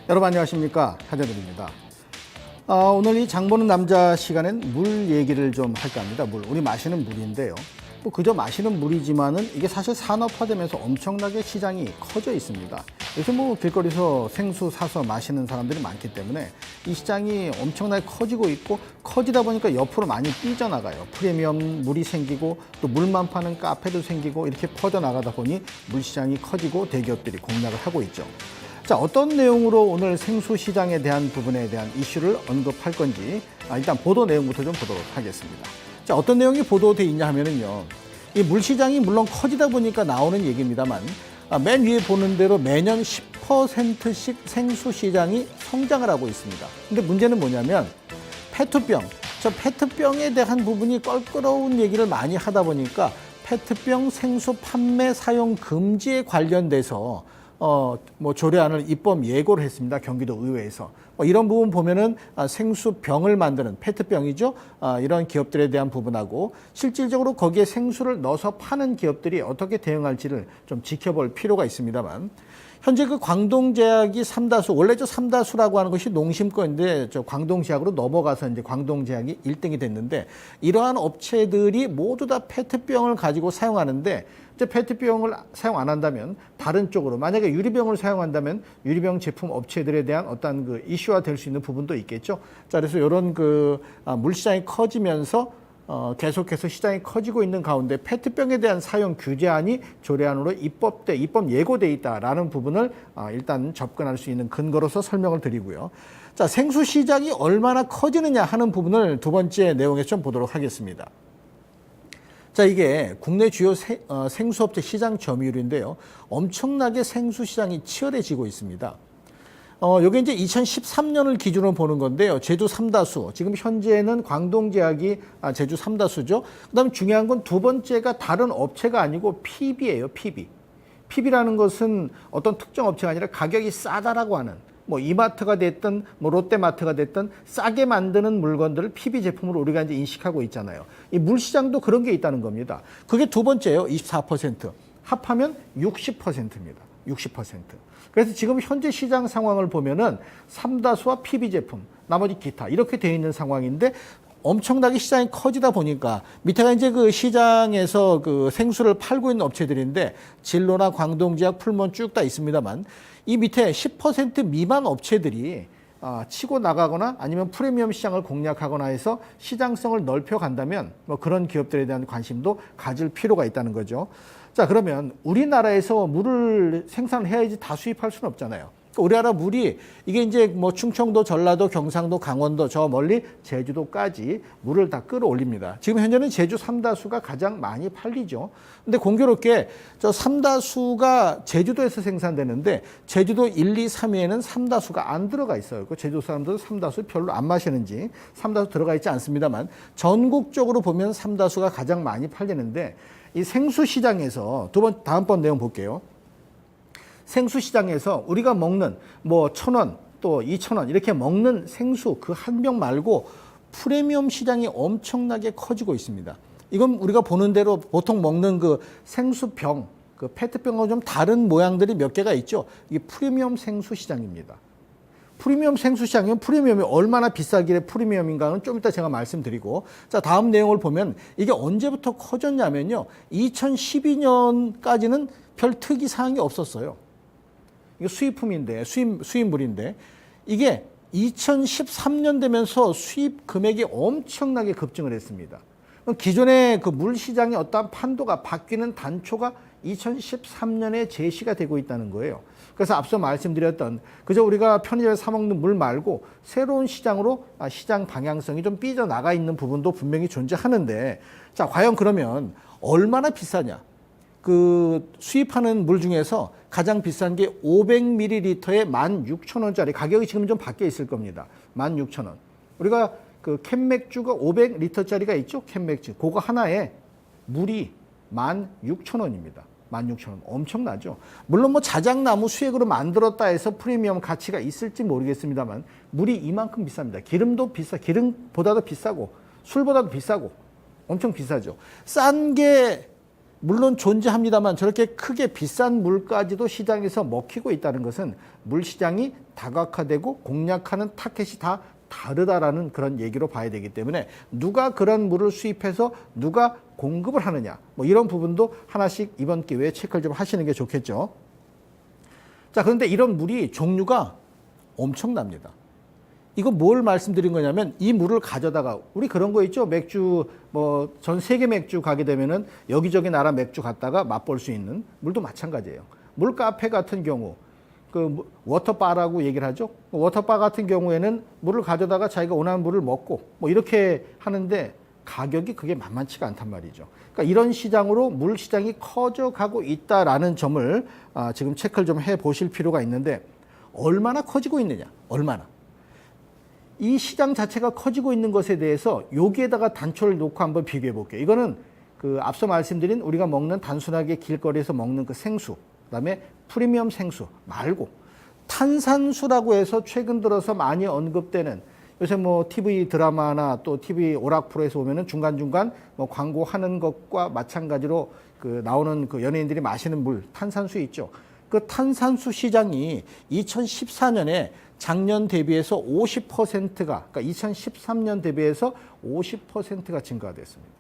여러분 안녕하십니까, 하재동입니다. 오늘 이 장보는 남자 시간엔 물 얘기를 좀 할까 합니다. 우리 마시는 물인데요. 뭐 그저 마시는 물이지만은 이게 사실 산업화되면서 엄청나게 시장이 커져 있습니다. 요즘 뭐 길거리에서 생수 사서 마시는 사람들이 많기 때문에 이 시장이 엄청나게 커지고 있고, 커지다 보니까 옆으로 많이 삐져나가요. 프리미엄 물이 생기고 또 물만 파는 카페도 생기고, 이렇게 퍼져나가다 보니 물 시장이 커지고 대기업들이 공략을 하고 있죠. 자, 어떤 내용으로 오늘 생수 시장에 대한 부분에 대한 이슈를 언급할 건지 일단 보도 내용부터 좀 보도록 하겠습니다. 자, 어떤 내용이 보도되어 있냐 하면은요, 이 물 시장이 물론 커지다 보니까 나오는 얘기입니다만, 맨 위에 보는 대로 매년 10%씩 생수 시장이 성장을 하고 있습니다. 근데 문제는 뭐냐면 페트병, 저 페트병에 대한 부분이 껄끄러운 얘기를 많이 하다 보니까 페트병 생수 판매 사용 금지에 관련돼서 조례안을 입법 예고를 했습니다. 경기도 의회에서. 이런 부분 보면은 생수병을 만드는 페트병이죠. 이런 기업들에 대한 부분하고 실질적으로 거기에 생수를 넣어서 파는 기업들이 어떻게 대응할지를 좀 지켜볼 필요가 있습니다만, 현재 그 광동제약이 삼다수, 원래 저 삼다수라고 하는 것이 농심거인데 저 광동제약으로 넘어가서 이제 광동제약이 1등이 됐는데, 이러한 업체들이 모두 다 페트병을 가지고 사용하는데, 이제 페트병을 사용 안 한다면 다른 쪽으로, 만약에 유리병을 사용한다면 유리병 제품 업체들에 대한 어떤 그 이슈화 될 수 있는 부분도 있겠죠. 자, 그래서 이런 물시장이 커지면서 계속해서 시장이 커지고 있는 가운데 페트병에 대한 사용 규제안이 조례안으로 입법 예고돼 있다라는 부분을 일단 접근할 수 있는 근거로서 설명을 드리고요. 자, 생수 시장이 얼마나 커지느냐 하는 부분을 두 번째 내용에서 좀 보도록 하겠습니다. 자, 이게 국내 주요 생수업체 시장 점유율인데요. 엄청나게 생수 시장이 치열해지고 있습니다. 요게 이제 2013년을 기준으로 보는 건데요. 제주 삼다수, 지금 현재는 광동제약이 제주 삼다수죠. 그다음에 중요한 건 두 번째가 다른 업체가 아니고 PB예요, PB. PB라는 것은 어떤 특정 업체가 아니라 가격이 싸다라고 하는, 뭐 이마트가 됐든 뭐 롯데마트가 됐든 싸게 만드는 물건들을 PB 제품으로 우리가 이제 인식하고 있잖아요. 이 물시장도 그런 게 있다는 겁니다. 그게 두 번째예요. 24%. 합하면 60%입니다. 60%. 그래서 지금 현재 시장 상황을 보면은 삼다수와 PB 제품, 나머지 기타 이렇게 되어 있는 상황인데, 엄청나게 시장이 커지다 보니까 밑에가 이제 그 시장에서 그 생수를 팔고 있는 업체들인데, 진로나 광동제약, 풀몬 쭉 다 있습니다만, 이 밑에 10% 미만 업체들이 치고 나가거나 아니면 프리미엄 시장을 공략하거나 해서 시장성을 넓혀 간다면 뭐 그런 기업들에 대한 관심도 가질 필요가 있다는 거죠. 자, 그러면 우리나라에서 물을 생산을 해야지 다 수입할 수는 없잖아요. 우리나라 물이 이게 이제 뭐 충청도, 전라도, 경상도, 강원도, 저 멀리 제주도까지 물을 다 끌어올립니다. 지금 현재는 제주 삼다수가 가장 많이 팔리죠. 근데 공교롭게 저 삼다수가 제주도에서 생산되는데, 제주도 1, 2, 3위에는 삼다수가 안 들어가 있어요. 그 제주도 사람들은 삼다수 별로 안 마시는지 삼다수 들어가 있지 않습니다만, 전국적으로 보면 삼다수가 가장 많이 팔리는데, 이 생수 시장에서 다음번 내용 볼게요. 생수 시장에서 우리가 먹는 뭐 1,000원 또 2,000원 이렇게 먹는 생수 그 한 병 말고 프리미엄 시장이 엄청나게 커지고 있습니다. 이건 우리가 보는 대로 보통 먹는 그 생수병, 그 페트병하고 좀 다른 모양들이 몇 개가 있죠. 이게 프리미엄 생수 시장입니다. 프리미엄 생수 시장이면 프리미엄이 얼마나 비싸길래 프리미엄인가는 좀 이따 제가 말씀드리고, 자, 다음 내용을 보면 이게 언제부터 커졌냐면요. 2012년까지는 별 특이 사항이 없었어요. 이거 수입품인데, 수입물인데, 이게 2013년 되면서 수입 금액이 엄청나게 급증을 했습니다. 기존의 그 물 시장의 어떠한 판도가 바뀌는 단초가 2013년에 제시가 되고 있다는 거예요. 그래서 앞서 말씀드렸던 그저 우리가 편의점에서 사 먹는 물 말고 새로운 시장으로 시장 방향성이 좀 삐져나가 있는 부분도 분명히 존재하는데, 자, 과연 그러면 얼마나 비싸냐? 그 수입하는 물 중에서 가장 비싼 게 500ml에 16,000원짜리, 가격이 지금 좀 바뀌어 있을 겁니다. 16,000원. 우리가 그 캔맥주가 500리터짜리가 있죠? 캔맥주. 그거 하나에 물이 16,000원입니다. 16,000원. 엄청나죠? 물론 뭐 자작나무 수액으로 만들었다 해서 프리미엄 가치가 있을지 모르겠습니다만, 물이 이만큼 비쌉니다. 기름도 기름보다도 비싸고 술보다도 비싸고 엄청 비싸죠. 싼 게 물론 존재합니다만 저렇게 크게 비싼 물까지도 시장에서 먹히고 있다는 것은 물 시장이 다각화되고 공략하는 타켓이 다 다르다라는 그런 얘기로 봐야 되기 때문에 누가 그런 물을 수입해서 누가 공급을 하느냐 뭐 이런 부분도 하나씩 이번 기회에 체크를 좀 하시는 게 좋겠죠. 자, 그런데 이런 물이 종류가 엄청납니다. 이거 뭘 말씀드린 거냐면 이 물을 가져다가 우리 그런 거 있죠. 맥주 뭐 전 세계 맥주 가게 되면은 여기저기 나라 맥주 갔다가 맛볼 수 있는 물도 마찬가지예요. 물 카페 같은 경우 그 워터바라고 얘기를 하죠. 워터바 같은 경우에는 물을 가져다가 자기가 원하는 물을 먹고 뭐 이렇게 하는데 가격이 그게 만만치가 않단 말이죠. 그러니까 이런 시장으로 물 시장이 커져가고 있다라는 점을 지금 체크를 좀 해보실 필요가 있는데 얼마나 커지고 있느냐, 얼마나. 이 시장 자체가 커지고 있는 것에 대해서 여기에다가 단초를 놓고 한번 비교해 볼게요. 이거는 그 앞서 말씀드린 우리가 먹는 단순하게 길거리에서 먹는 그 생수, 그다음에 프리미엄 생수 말고 탄산수라고 해서 최근 들어서 많이 언급되는 요새 뭐 TV 드라마나 또 TV 오락 프로에서 보면은 중간중간 뭐 광고하는 것과 마찬가지로 그 나오는 그 연예인들이 마시는 물, 탄산수 있죠. 그 탄산수 시장이 2014년에 작년 대비해서 50%가, 그러니까 2013년 대비해서 50%가 증가가 됐습니다.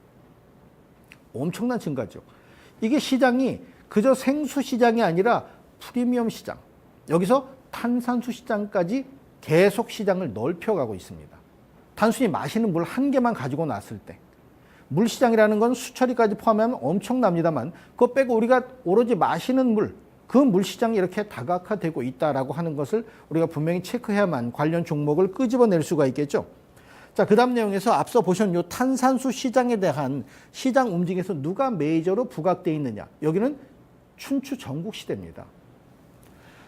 엄청난 증가죠. 이게 시장이 그저 생수 시장이 아니라 프리미엄 시장, 여기서 탄산수 시장까지 계속 시장을 넓혀가고 있습니다. 단순히 마시는 물 한 개만 가지고 놨을 때 물 시장이라는 건 수처리까지 포함하면 엄청납니다만 그거 빼고 우리가 오로지 마시는 물, 그 물 시장이 이렇게 다각화되고 있다라고 하는 것을 우리가 분명히 체크해야만 관련 종목을 끄집어낼 수가 있겠죠. 자, 그 다음 내용에서 앞서 보신 요 탄산수 시장에 대한 시장 움직임에서 누가 메이저로 부각되어 있느냐. 여기는 춘추 전국 시대입니다.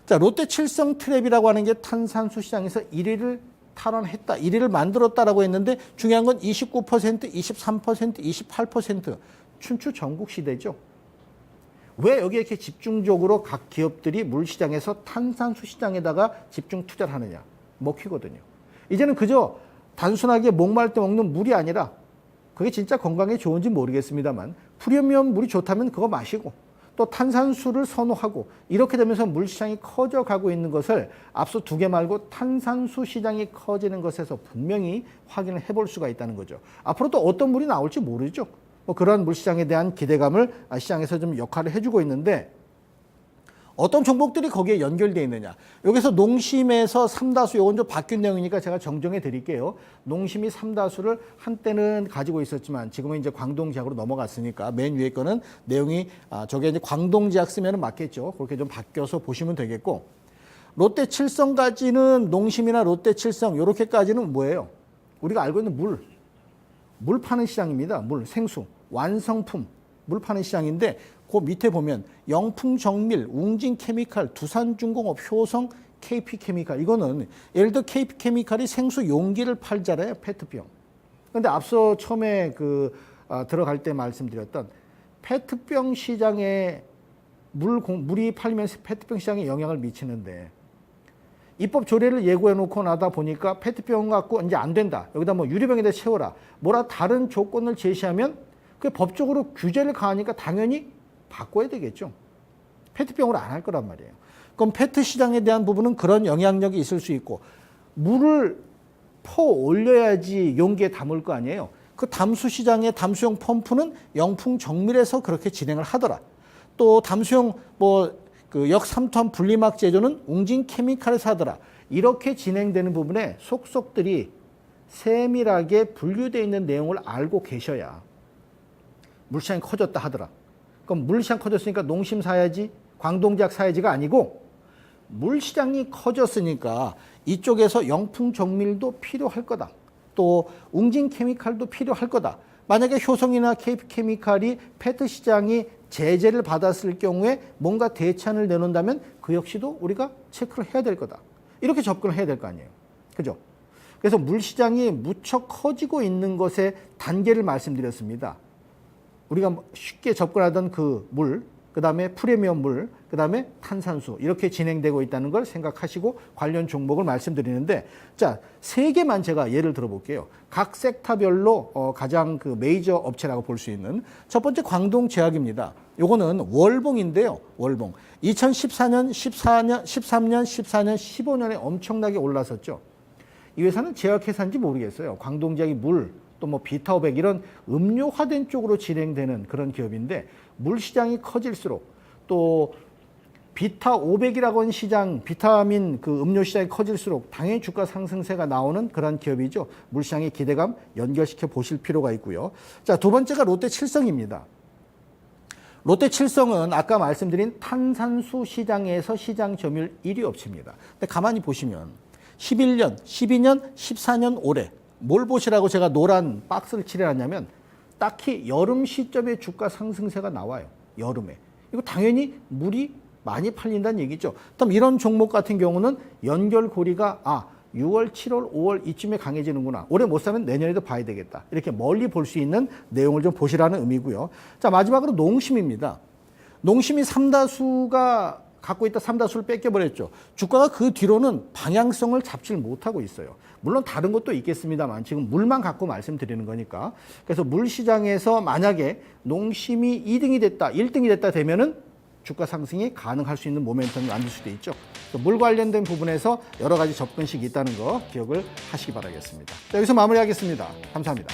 자, 롯데 칠성 트랩이라고 하는 게 탄산수 시장에서 1위를 탈환했다, 1위를 만들었다라고 했는데 중요한 건 29%, 23%, 28% 춘추 전국 시대죠. 왜 여기에 이렇게 집중적으로 각 기업들이 물 시장에서 탄산수 시장에다가 집중 투자를 하느냐. 먹히거든요. 이제는 그저 단순하게 목마를 때 먹는 물이 아니라 그게 진짜 건강에 좋은지 모르겠습니다만 프리미엄 물이 좋다면 그거 마시고 또 탄산수를 선호하고 이렇게 되면서 물 시장이 커져가고 있는 것을 앞서 두 개 말고 탄산수 시장이 커지는 것에서 분명히 확인을 해볼 수가 있다는 거죠. 앞으로 또 어떤 물이 나올지 모르죠. 뭐 그런 물 시장에 대한 기대감을 시장에서 좀 역할을 해주고 있는데 어떤 종목들이 거기에 연결되어 있느냐. 여기서 농심에서 삼다수, 요건 좀 바뀐 내용이니까 제가 정정해 드릴게요. 농심이 삼다수를 한때는 가지고 있었지만 지금은 이제 광동제약으로 넘어갔으니까 맨 위에 거는 내용이 저게 이제 광동제약 쓰면 맞겠죠. 그렇게 좀 바뀌어서 보시면 되겠고 롯데 칠성까지는 농심이나 롯데 칠성 요렇게까지는 뭐예요? 우리가 알고 있는 물 파는 시장입니다. 물, 생수, 완성품 물 파는 시장인데 그 밑에 보면 영풍정밀, 웅진케미칼, 두산중공업, 효성, KP케미칼 이거는 예를 들어 KP케미칼이 생수 용기를 팔잖아요. 페트병. 그런데 앞서 처음에 들어갈 때 말씀드렸던 페트병 시장에 물이 팔리면서 페트병 시장에 영향을 미치는데 입법 조례를 예고해 놓고 나다 보니까 페트병 갖고 이제 안 된다. 여기다 뭐 유리병에다 채워라. 뭐라 다른 조건을 제시하면 그 법적으로 규제를 가하니까 당연히 바꿔야 되겠죠. 페트병으로 안 할 거란 말이에요. 그럼 페트 시장에 대한 부분은 그런 영향력이 있을 수 있고 물을 퍼 올려야지 용기에 담을 거 아니에요. 그 담수 시장의 담수용 펌프는 영풍정밀에서 그렇게 진행을 하더라. 또 담수용 역삼투압 분리막 제조는 웅진케미칼에서 하더라. 이렇게 진행되는 부분에 속속들이 세밀하게 분류되어 있는 내용을 알고 계셔야 물시장이 커졌다 하더라. 그럼 물시장 커졌으니까 농심 사야지, 광동제약 사야지가 아니고 물시장이 커졌으니까 이쪽에서 영풍정밀도 필요할 거다. 또 웅진케미칼도 필요할 거다. 만약에 효성이나 KP케미칼이 페트 시장이 제재를 받았을 경우에 뭔가 대찬을 내놓는다면 그 역시도 우리가 체크를 해야 될 거다. 이렇게 접근을 해야 될 거 아니에요. 그죠? 그래서 물시장이 무척 커지고 있는 것의 단계를 말씀드렸습니다. 우리가 쉽게 접근하던 그 물, 그다음에 프리미엄 물, 그다음에 탄산수 이렇게 진행되고 있다는 걸 생각하시고 관련 종목을 말씀드리는데 자, 세 개만 제가 예를 들어볼게요. 각 섹터별로 가장 그 메이저 업체라고 볼 수 있는 첫 번째 광동제약입니다. 요거는 월봉인데요. 월봉. 2014년, 13년, 14년, 15년에 엄청나게 올랐었죠. 이 회사는 제약회사인지 모르겠어요. 광동제약이 물, 또 뭐 비타500 이런 음료화된 쪽으로 진행되는 그런 기업인데 물 시장이 커질수록 또 비타500이라고 하는 시장, 비타민 그 음료 시장이 커질수록 당연히 주가 상승세가 나오는 그런 기업이죠. 물 시장의 기대감 연결시켜 보실 필요가 있고요. 자, 두 번째가 롯데칠성입니다. 롯데칠성은 아까 말씀드린 탄산수 시장에서 시장 점유율 1위 업체입니다. 근데 가만히 보시면 11년, 12년, 14년 올해 뭘 보시라고 제가 노란 박스를 칠해놨냐면 딱히 여름 시점에 주가 상승세가 나와요. 여름에. 이거 당연히 물이 많이 팔린다는 얘기죠. 그럼 이런 종목 같은 경우는 연결고리가 6월, 7월, 5월 이쯤에 강해지는구나. 올해 못 사면 내년에도 봐야 되겠다. 이렇게 멀리 볼 수 있는 내용을 좀 보시라는 의미고요. 자, 마지막으로 농심입니다. 농심이 삼다수가 갖고 있다 삼다수를 뺏겨버렸죠. 주가가 그 뒤로는 방향성을 잡지를 못하고 있어요. 물론 다른 것도 있겠습니다만 지금 물만 갖고 말씀드리는 거니까. 그래서 물 시장에서 만약에 농심이 2등이 됐다, 1등이 됐다 되면은 주가 상승이 가능할 수 있는 모멘텀이 만들 수도 있죠. 물 관련된 부분에서 여러 가지 접근식이 있다는 거 기억을 하시기 바라겠습니다. 자, 여기서 마무리하겠습니다. 감사합니다.